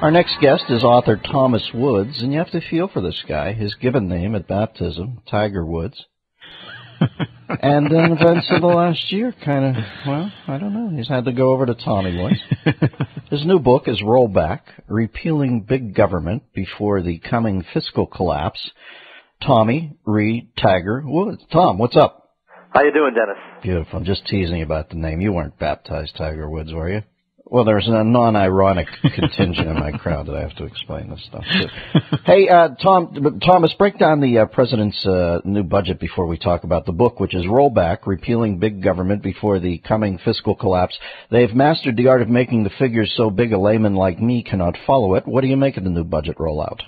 Our next guest is author Thomas Woods, and you have to feel for this guy. His given name at baptism, Tiger Woods. And then events of the last year kind of, well, I don't know. He's had to go over to Tommy once. His new book is Rollback, Repealing Big Government Before the Coming Fiscal Collapse. Tommy Reed Tiger Woods. Tom, what's up? How you doing, Dennis? Beautiful. I'm just teasing about the name. You weren't baptized Tiger Woods, were you? Well, there's a non-ironic contingent in my crowd that I have to explain this stuff to. Hey, Thomas, break down the president's new budget before we talk about the book, which is Rollback, Repealing Big Government Before the Coming Fiscal Collapse. They've mastered the art of making the figures so big a layman like me cannot follow it. What do you make of the new budget rollout?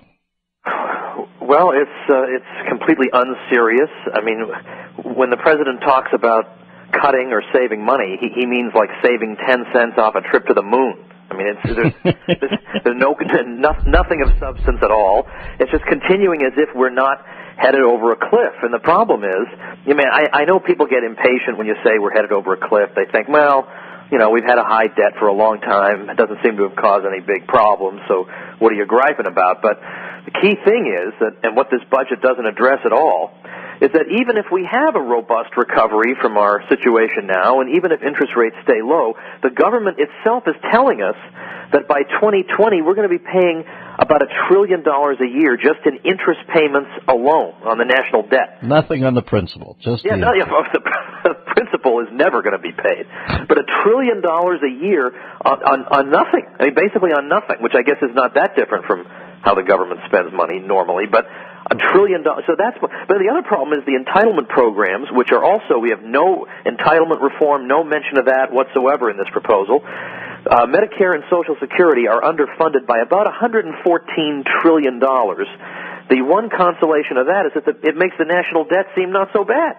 Well, it's completely unserious. I mean, when the president talks about cutting or saving money, he means like saving 10 cents off a trip to the moon. I mean, there's nothing of substance at all. It's just continuing as if we're not headed over a cliff. And the problem is, I know people get impatient when you say we're headed over a cliff. They think, well, we've had a high debt for a long time. It doesn't seem to have caused any big problems, so what are you griping about? But the key thing is that, and what this budget doesn't address at all, is that even if we have a robust recovery from our situation now, and even if interest rates stay low, the government itself is telling us that by 2020 we're going to be paying about $1 trillion a year just in interest payments alone on the national debt. Nothing on the principal, just the principal is never going to be paid, but $1 trillion a year on nothing. I mean, basically on nothing, which I guess is not that different from how the government spends money normally, but $1 trillion. So that's what. But the other problem is the entitlement programs, which are also, we have no entitlement reform, no mention of that whatsoever in this proposal. Medicare and Social Security are underfunded by about $114 trillion. The one consolation of that is that it makes the national debt seem not so bad.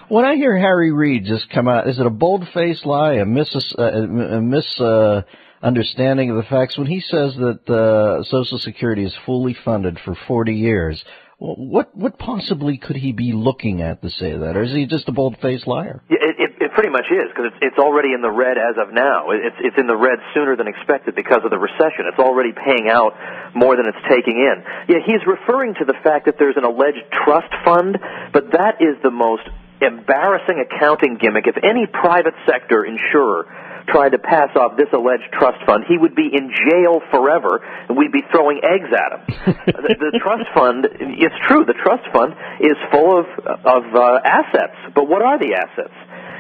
When I hear Harry Reid just come out, is it a bold-faced lie, a misunderstanding of the facts? When he says that Social Security is fully funded for 40 years, what possibly could he be looking at to say that? Or is he just a bold-faced liar? Yeah, it pretty much is, because it's already in the red as of now. It's in the red sooner than expected because of the recession. It's already paying out more than it's taking in. Yeah, he's referring to the fact that there's an alleged trust fund, but that is the most embarrassing accounting gimmick. If any private sector insurer tried to pass off this alleged trust fund, he would be in jail forever, and we'd be throwing eggs at him. The trust fund, it's true, the trust fund is full of assets, but what are the assets?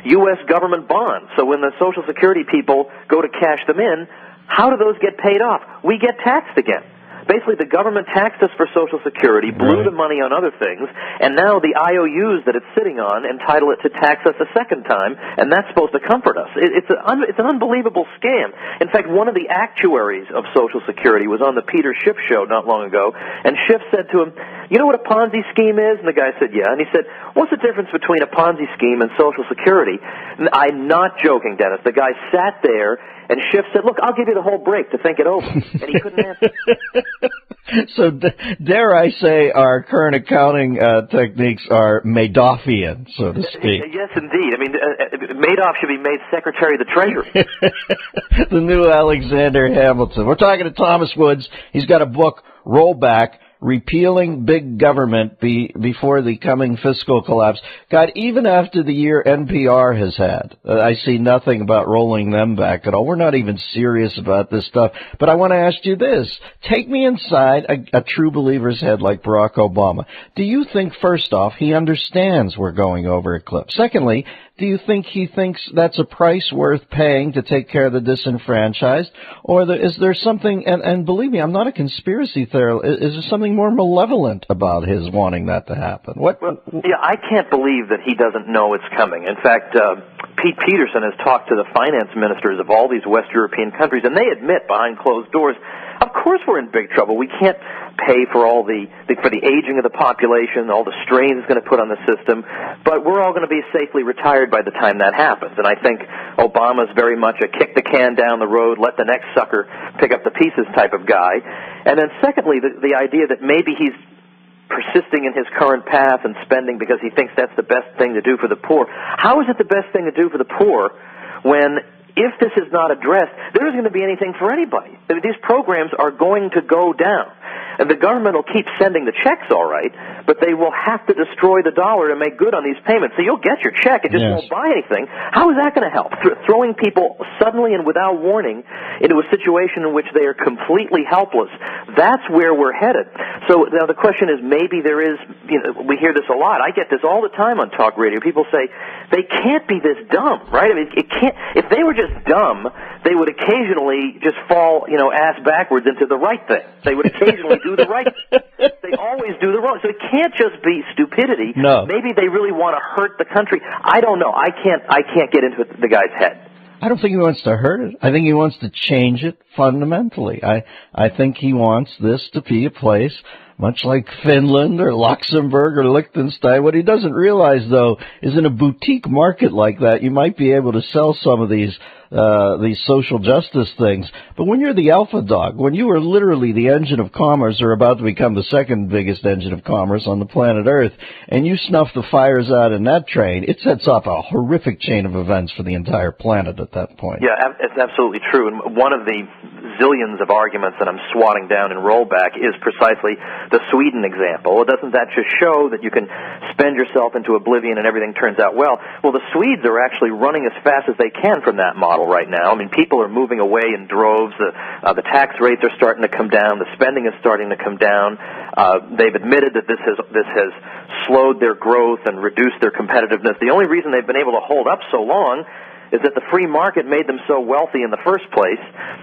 U.S. government bonds. So when the Social Security people go to cash them in, how do those get paid off? We get taxed again. Basically, the government taxed us for Social Security, blew the money on other things, and now the IOUs that it's sitting on entitle it to tax us a second time, and that's supposed to comfort us. It's an unbelievable scam. In fact, one of the actuaries of Social Security was on the Peter Schiff show not long ago, and Schiff said to him, "You know what a Ponzi scheme is?" And the guy said, "Yeah." And he said, "What's the difference between a Ponzi scheme and Social Security?" And I'm not joking, Dennis. The guy sat there, and Schiff said, "Look, I'll give you the whole break to think it over." And he couldn't answer. So dare I say our current accounting techniques are Madoffian, so to speak. Yes, indeed. I mean, Madoff should be made Secretary of the Treasury. The new Alexander Hamilton. We're talking to Thomas Woods. He's got a book, Rollback, Repealing Big Government Before the Coming Fiscal Collapse. God, even after the year NPR has had, I see nothing about rolling them back at all. We're not even serious about this stuff. But I want to ask you this. Take me inside a true believer's head like Barack Obama. Do you think, first off, he understands we're going over a cliff? Secondly, do you think he thinks that's a price worth paying to take care of the disenfranchised? Or is there something, and believe me, I'm not a conspiracy theorist, is there something more malevolent about his wanting that to happen? Well, yeah, I can't believe that he doesn't know it's coming. In fact, Pete Peterson has talked to the finance ministers of all these West European countries, and they admit behind closed doors, of course we're in big trouble. We can't pay for all the aging of the population, all the strain it's going to put on the system, but we're all going to be safely retired by the time that happens. And I think Obama's very much a kick the can down the road, let the next sucker pick up the pieces type of guy. And then secondly, the idea that maybe he's persisting in his current path and spending because he thinks that's the best thing to do for the poor. How is it the best thing to do for the poor when if this is not addressed, there isn't going to be anything for anybody. I mean, these programs are going to go down. And the government will keep sending the checks, all right, but they will have to destroy the dollar to make good on these payments. So you'll get your check, it just won't buy anything. How is that going to help? Throwing people suddenly and without warning into a situation in which they are completely helpless, that's where we're headed. So now the question is, maybe there is, we hear this a lot. I get this all the time on talk radio. People say, they can't be this dumb, right? I mean, it can't, if they were just dumb, they would occasionally just fall, ass backwards into the right thing. They would occasionally do the right thing. They always do the wrong. So it can't just be stupidity. No. Maybe they really want to hurt the country. I don't know. I can't get into the guy's head. I don't think he wants to hurt it. I think he wants to change it fundamentally. I think he wants this to be a place much like Finland or Luxembourg or Liechtenstein. What he doesn't realize, though, is in a boutique market like that, you might be able to sell some of these social justice things. But when you're the alpha dog, when you are literally the engine of commerce or about to become the second biggest engine of commerce on the planet Earth, and you snuff the fires out in that train, it sets off a horrific chain of events for the entire planet at that point. Yeah, it's absolutely true. And one of the zillions of arguments that I'm swatting down in rollback is precisely the Sweden example. Well, doesn't that just show that you can spend yourself into oblivion and everything turns out well? Well, the Swedes are actually running as fast as they can from that model right now. I mean, people are moving away in droves. The tax rates are starting to come down. The spending is starting to come down. They've admitted that this has slowed their growth and reduced their competitiveness. The only reason they've been able to hold up so long is that the free market made them so wealthy in the first place,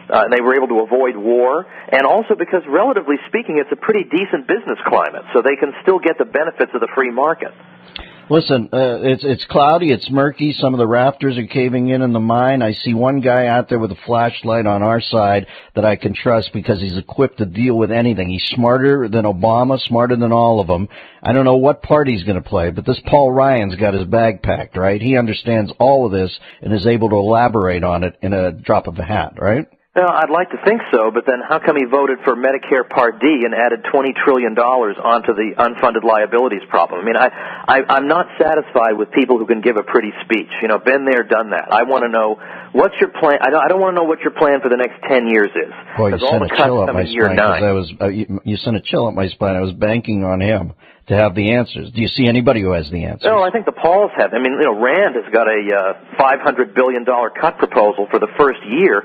and they were able to avoid war, and also because, relatively speaking, it's a pretty decent business climate, so they can still get the benefits of the free market. Listen, it's cloudy, it's murky, some of the rafters are caving in the mine. I see one guy out there with a flashlight on our side that I can trust because he's equipped to deal with anything. He's smarter than Obama, smarter than all of them. I don't know what part he's going to play, but this Paul Ryan's got his bag packed, right? He understands all of this and is able to elaborate on it in a drop of a hat, right? Well, I'd like to think so, but then how come he voted for Medicare Part D and added $20 trillion onto the unfunded liabilities problem? I mean, I'm not satisfied with people who can give a pretty speech. Been there, done that. I want to know, what's your plan? I don't want to know what your plan for the next 10 years is. Boy, you sent a chill up my spine because you sent a chill up my spine. I was banking on him to have the answers. Do you see anybody who has the answers? No, I think the Pauls have. I mean, Rand has got a $500 billion cut proposal for the first year.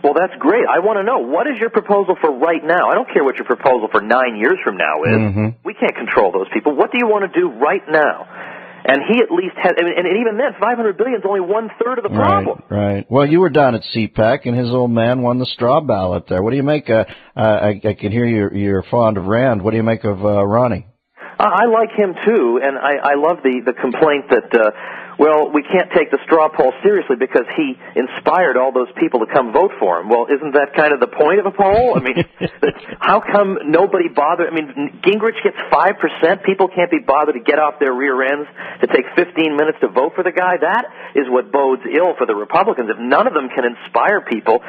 Well, that's great. I want to know, what is your proposal for right now? I don't care what your proposal for 9 years from now is. Mm-hmm. We can't control those people. What do you want to do right now? And he at least has, and even then, $500 billion is only 1/3 of the problem. Right. Well, you were down at CPAC, and his old man won the straw ballot there. What do you make? I can hear you're fond of Rand. What do you make of Ronnie? I like him too, and I love the complaint that we can't take the straw poll seriously because he inspired all those people to come vote for him. Well, isn't that kind of the point of a poll? I mean, how come nobody bothered? I mean, Gingrich gets 5%. People can't be bothered to get off their rear ends to take 15 minutes to vote for the guy. That is what bodes ill for the Republicans. If none of them can inspire people,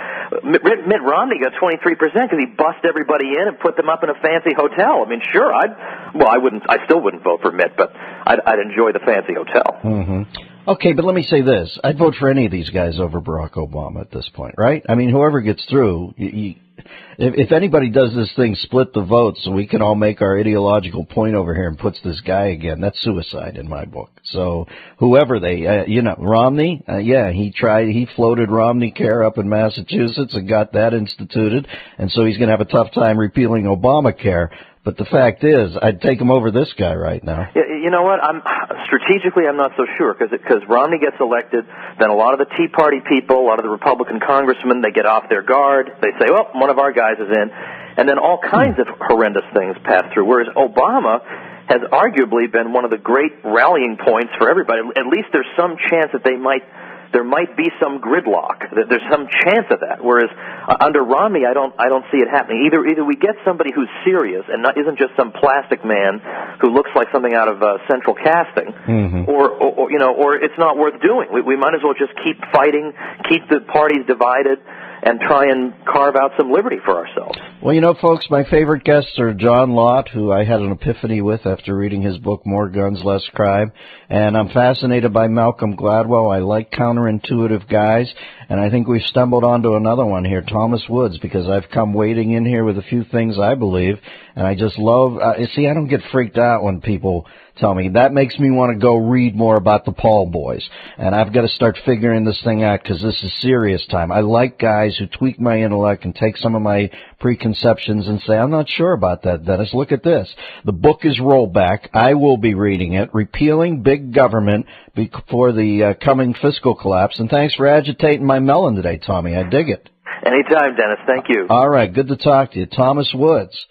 Mitt Romney got 23% because he bussed everybody in and put them up in a fancy hotel. I mean, sure, I still wouldn't vote for Mitt, but I'd enjoy the fancy hotel. Mm-hmm. Okay, but let me say this. I'd vote for any of these guys over Barack Obama at this point, right? I mean, whoever gets through, if anybody does this thing, split the vote so we can all make our ideological point over here and puts this guy again, that's suicide in my book. So whoever Romney, he floated Romney Care up in Massachusetts and got that instituted, and so he's going to have a tough time repealing Obamacare. But the fact is, I'd take him over this guy right now. You know what? Strategically, I'm not so sure because Romney gets elected, then a lot of the Tea Party people, a lot of the Republican congressmen, they get off their guard. They say, "Well, one of our guys is in," and then all kinds of horrendous things pass through. Whereas Obama has arguably been one of the great rallying points for everybody. At least there's some chance that there might be some gridlock. That there's some chance of that. Whereas under Romney, I don't see it happening. Either we get somebody who's serious and isn't just some plastic man who looks like something out of Central Casting, mm-hmm. or it's not worth doing. We might as well just keep fighting, keep the parties divided, and try and carve out some liberty for ourselves. Well, folks, my favorite guests are John Lott, who I had an epiphany with after reading his book, More Guns, Less Crime, and I'm fascinated by Malcolm Gladwell. I like counterintuitive guys, And I think we've stumbled onto another one here, Thomas Woods, because I've come wading in here with a few things I believe, and I just love, see, I don't get freaked out when people tell me. That makes me want to go read more about the Paul boys. And I've got to start figuring this thing out because this is serious time. I like guys who tweak my intellect and take some of my preconceptions and say, I'm not sure about that, Dennis. Look at this. The book is Rollback. I will be reading it. Repealing Big Government Before the Coming Fiscal Collapse. And thanks for agitating my melon today, Tommy. I dig it. Anytime, Dennis. Thank you. All right. Good to talk to you. Thomas Woods.